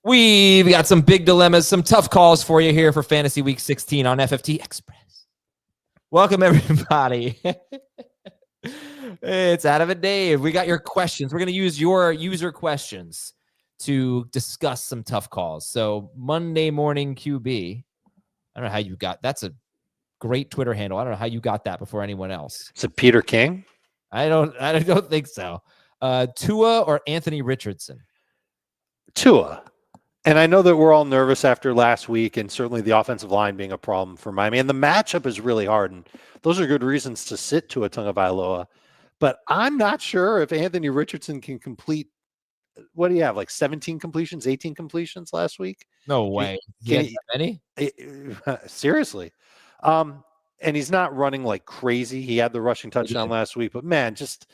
We've got some big dilemmas, some tough calls for you here for Fantasy Week 16 on FFT Express. Welcome, everybody. It's Adam and Dave. We got your questions. We're going to use your user questions to discuss some tough calls. So Monday Morning QB, I don't know how you got, that's a great Twitter handle. I don't know how you got that before anyone else. Is it Peter King? I don't think so. Tua or Anthony Richardson? Tua. And I know that we're all nervous after last week, and certainly the offensive line being a problem for Miami. And the matchup is really hard, and those are good reasons to sit Tua Tagovailoa. But I'm not sure if Anthony Richardson can complete, what do you have, like 17 completions, 18 completions last week? No way. Any? Seriously. And he's not running like crazy. He had the rushing touchdown last week, but man, just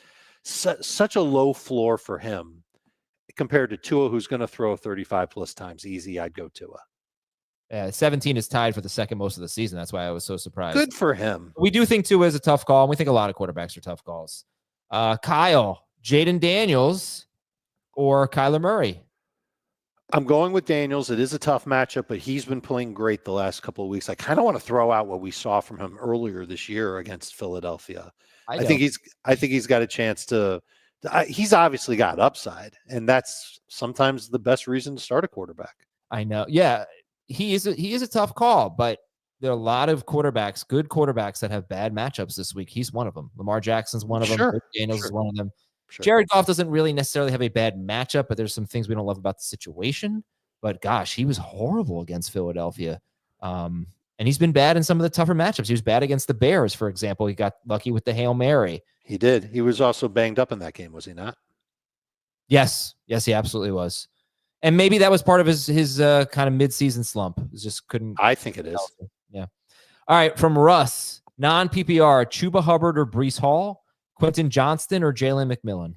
such a low floor for him. Compared to Tua, who's going to throw 35 plus times easy, I'd go Tua. 17 is tied for the second most of the season. That's why I was so surprised. Good for him. We do think Tua is a tough call, and we think a lot of quarterbacks are tough calls. Kyle, Jaden Daniels, or Kyler Murray? I'm going with Daniels. It is a tough matchup, but he's been playing great the last couple of weeks. I kind of want to throw out what we saw from him earlier this year against Philadelphia. I think he's got a chance to. He's obviously got upside, and that's sometimes the best reason to start a quarterback. I know. Yeah, he is a tough call, but there are a lot of quarterbacks, good quarterbacks, that have bad matchups this week. He's one of them. Lamar Jackson's one of them. Daniels is one of them. Jared Goff doesn't really necessarily have a bad matchup, but there's some things we don't love about the situation. But gosh, he was horrible against Philadelphia. And he's been bad in some of the tougher matchups. He was bad against the Bears, for example. He got lucky with the Hail Mary. He did. He was also banged up in that game, was he not? Yes, he absolutely was. And maybe that was part of his kind of midseason slump. It just couldn't. I think it is. Yeah. All right, from Russ, non-PPR, Chuba Hubbard or Breece Hall, Quentin Johnston or Jalen McMillan?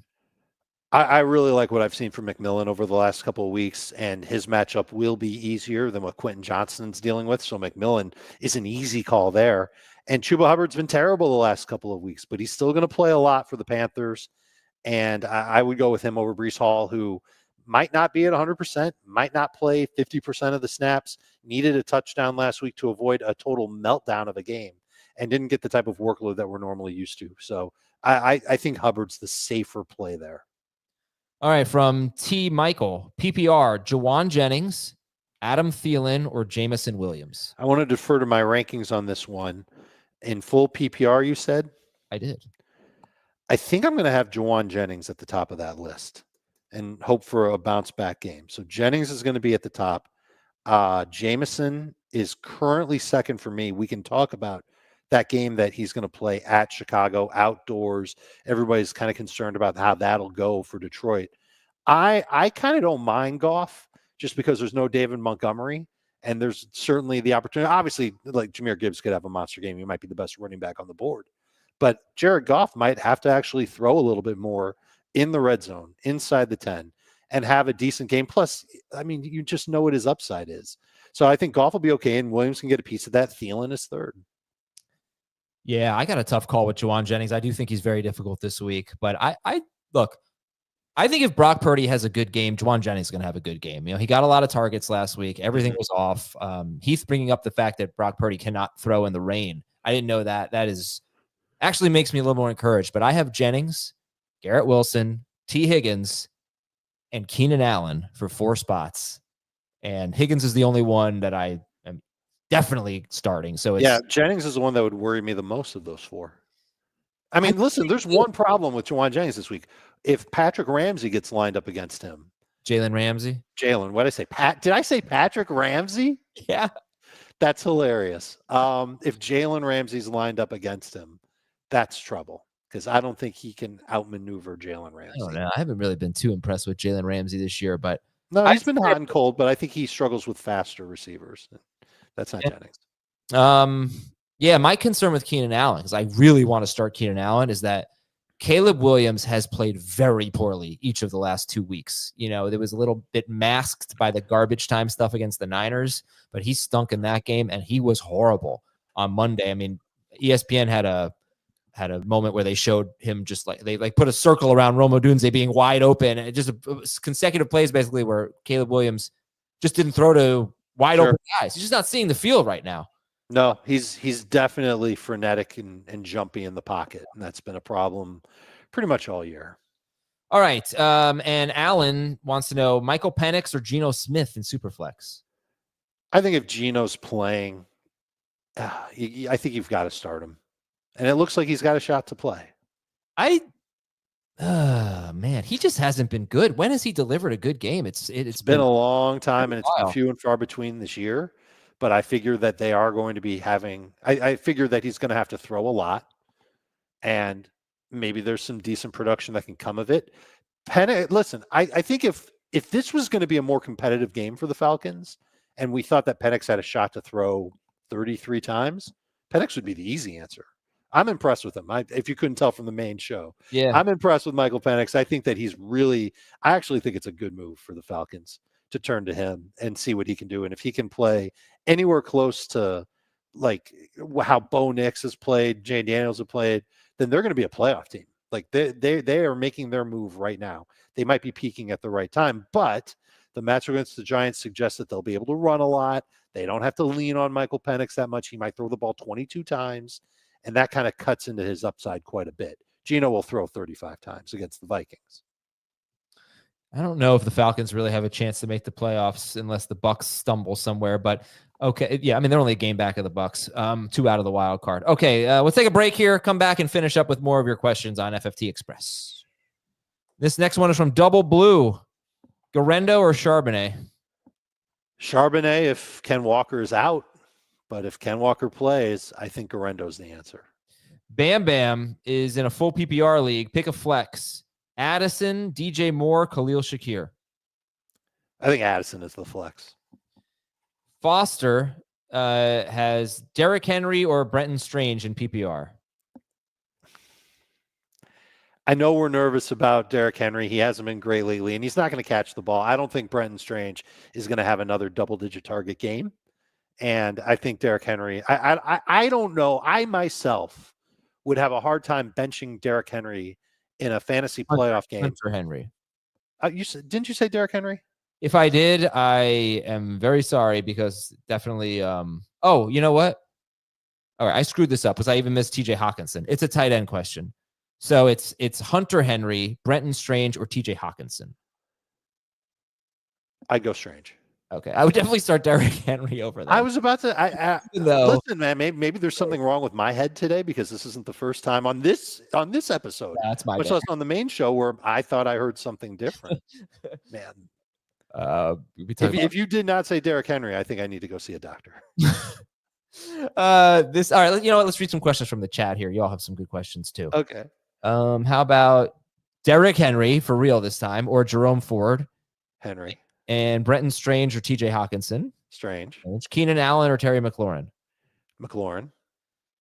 I really like what I've seen from McMillan over the last couple of weeks, and his matchup will be easier than what Quentin Johnston's dealing with. So McMillan is an easy call there. And Chuba Hubbard's been terrible the last couple of weeks, but he's still going to play a lot for the Panthers. And I would go with him over Breece Hall, who might not be at 100%, might not play 50% of the snaps, needed a touchdown last week to avoid a total meltdown of a game, and didn't get the type of workload that we're normally used to. So I think Hubbard's the safer play there. All right, from T. Michael, PPR, Jawan Jennings, Adam Thielen, or Jamison Williams? I want to defer to my rankings on this one. In full PPR, you said? I did. I think I'm going to have Jawan Jennings at the top of that list and hope for a bounce back game. So Jennings is going to be at the top. Jamison is currently second for me. We can talk about that game that he's going to play at Chicago, outdoors. Everybody's kind of concerned about how that'll go for Detroit. I kind of don't mind Goff just because there's no David Montgomery, and there's certainly the opportunity. Obviously, like Jahmyr Gibbs could have a monster game. He might be the best running back on the board. But Jared Goff might have to actually throw a little bit more in the red zone, inside the 10, and have a decent game. Plus, I mean, you just know what his upside is. So I think Goff will be okay, and Williams can get a piece of that. Thielen is third. Yeah, I got a tough call with Jawan Jennings. I do think he's very difficult this week. But I think if Brock Purdy has a good game, Jawan Jennings is going to have a good game. You know, he got a lot of targets last week. Everything was off. Heath bringing up the fact that Brock Purdy cannot throw in the rain. I didn't know that. That is actually makes me a little more encouraged. But I have Jennings, Garrett Wilson, T. Higgins, and Keenan Allen for 4 spots. And Higgins is the only one that I am definitely starting. So yeah, Jennings is the one that would worry me the most of those 4. I mean, listen, there's one problem with Jawan Jennings this week. If Patrick Ramsey gets lined up against him. Jalen Ramsey? What did I say? Did I say Patrick Ramsey? Yeah. That's hilarious. If Jalen Ramsey's lined up against him, that's trouble because I don't think he can outmaneuver Jalen Ramsey. I don't know. I haven't really been too impressed with Jalen Ramsey this year, but no, he's been hot and cold, but I think he struggles with faster receivers. That's not Jennings. Yeah, my concern with Keenan Allen, because I really want to start Keenan Allen, is that Caleb Williams has played very poorly each of the last 2 weeks. You know, there was a little bit masked by the garbage time stuff against the Niners, but he stunk in that game, and he was horrible on Monday. I mean, ESPN had a moment where they showed him just like they put a circle around Rome Odunze being wide open, and just consecutive plays basically where Caleb Williams just didn't throw to wide Sure. open guys. He's just not seeing the field right now. No, he's definitely frenetic and jumpy in the pocket, and that's been a problem pretty much all year. All right. And Alan wants to know Michael Penix or Geno Smith in Superflex. I think if Geno's playing, I think you've got to start him. And it looks like he's got a shot to play. Man, he just hasn't been good. When has he delivered a good game? It's been a long time, and it's been few and far between this year. But I figure that they are going to be having. I figure that he's going to have to throw a lot, and maybe there's some decent production that can come of it. Listen, I think if this was going to be a more competitive game for the Falcons, and we thought that Penix had a shot to throw 33 times, Penix would be the easy answer. I'm impressed with him. If you couldn't tell from the main show, I'm impressed with Michael Penix. I think that I actually think it's a good move for the Falcons to turn to him and see what he can do. And if he can play anywhere close to like how Bo Nix has played, Jay Daniels have played, then they're going to be a playoff team. Like they are making their move right now. They might be peaking at the right time, but the matchup against the Giants suggests that they'll be able to run a lot. They don't have to lean on Michael Penix that much. He might throw the ball 22 times. And that kind of cuts into his upside quite a bit. Geno will throw 35 times against the Vikings. I don't know if the Falcons really have a chance to make the playoffs unless the Bucs stumble somewhere. But okay, yeah, I mean, they're only a game back of the Bucs, 2 out of the wild card. Okay, let's take a break here. Come back and finish up with more of your questions on FFT Express. This next one is from Double Blue. Garendo or Charbonnet? Charbonnet if Ken Walker is out. But if Ken Walker plays, I think Garendo's the answer. Bam Bam is in a full PPR league. Pick a flex. Addison, DJ Moore, Khalil Shakir. I think Addison is the flex. Foster has Derrick Henry or Brenton Strange in PPR. I know we're nervous about Derrick Henry. He hasn't been great lately, and he's not going to catch the ball. I don't think Brenton Strange is going to have another double-digit target game. And I think Derrick Henry, I don't know. I myself would have a hard time benching Derrick Henry in a fantasy playoff game. For Henry. Didn't you say Derrick Henry? If I did, I am very sorry because definitely. Oh, you know what? All right, I screwed this up because I even missed TJ Hawkinson. It's a tight end question. So it's Hunter Henry, Brenton Strange, or TJ Hawkinson. I'd go Strange. Okay, I would definitely start Derrick Henry over there. I was about to. Listen, man. Maybe there's something wrong with my head today because this isn't the first time on this episode. That's my much less on the main show where I thought I heard something different. Man, if you did not say Derrick Henry, I think I need to go see a doctor. All right. You know what? Let's read some questions from the chat here. You all have some good questions too. Okay. How about Derrick Henry for real this time, or Jerome Ford? Henry. And Brenton Strange or TJ Hawkinson? Strange. Keenan Allen or Terry McLaurin? McLaurin.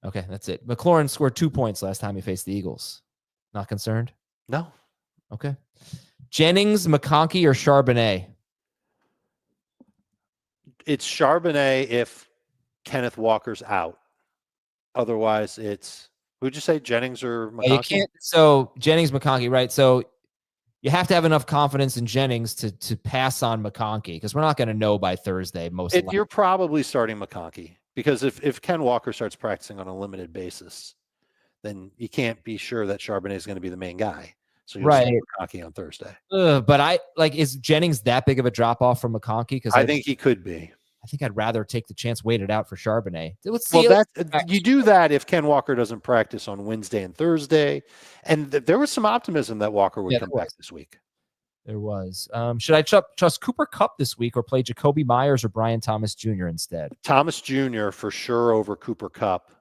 Okay, that's it. McLaurin scored 2 points last time he faced the Eagles. Not concerned? No. Okay. Jennings, McConkey, or Charbonnet? It's Charbonnet if Kenneth Walker's out. Otherwise, it's who'd you say, Jennings or McConkey? You can't. So Jennings, McConkey, right? So you have to have enough confidence in Jennings to pass on McConkey because we're not going to know by Thursday. You're probably starting McConkey because if Ken Walker starts practicing on a limited basis, then you can't be sure that Charbonnet is going to be the main guy. So you'll start McConkey on Thursday. But is Jennings that big of a drop off from McConkey? Because I think he could be. I think I'd rather take the chance, wait it out for Charbonnet. You do that if Ken Walker doesn't practice on Wednesday and Thursday. And there was some optimism that Walker would come back this week. There was. Should I trust Cooper Kupp this week or play Jacoby Myers or Brian Thomas Jr. instead? Thomas Jr. for sure over Cooper Kupp.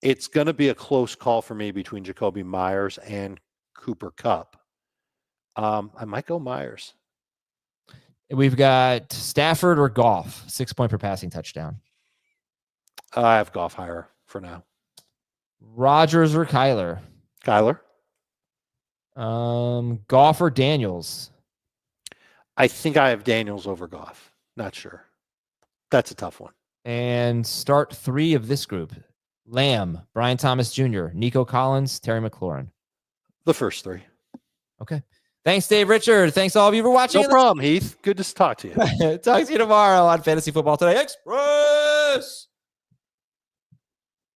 It's going to be a close call for me between Jacoby Myers and Cooper Kupp. I might go Myers. We've got Stafford or Goff, 6 point per passing touchdown. I have Goff higher for now. Rodgers or Kyler? Kyler. Goff or Daniels? I think I have Daniels over Goff. Not sure. That's a tough one. And start 3 of this group. Lamb, Brian Thomas Jr., Nico Collins, Terry McLaurin. The first 3. Okay. Thanks, Dave Richard. Thanks all of you for watching. No problem, Heath. Good to talk to you. Talk to you tomorrow on Fantasy Football Today Express.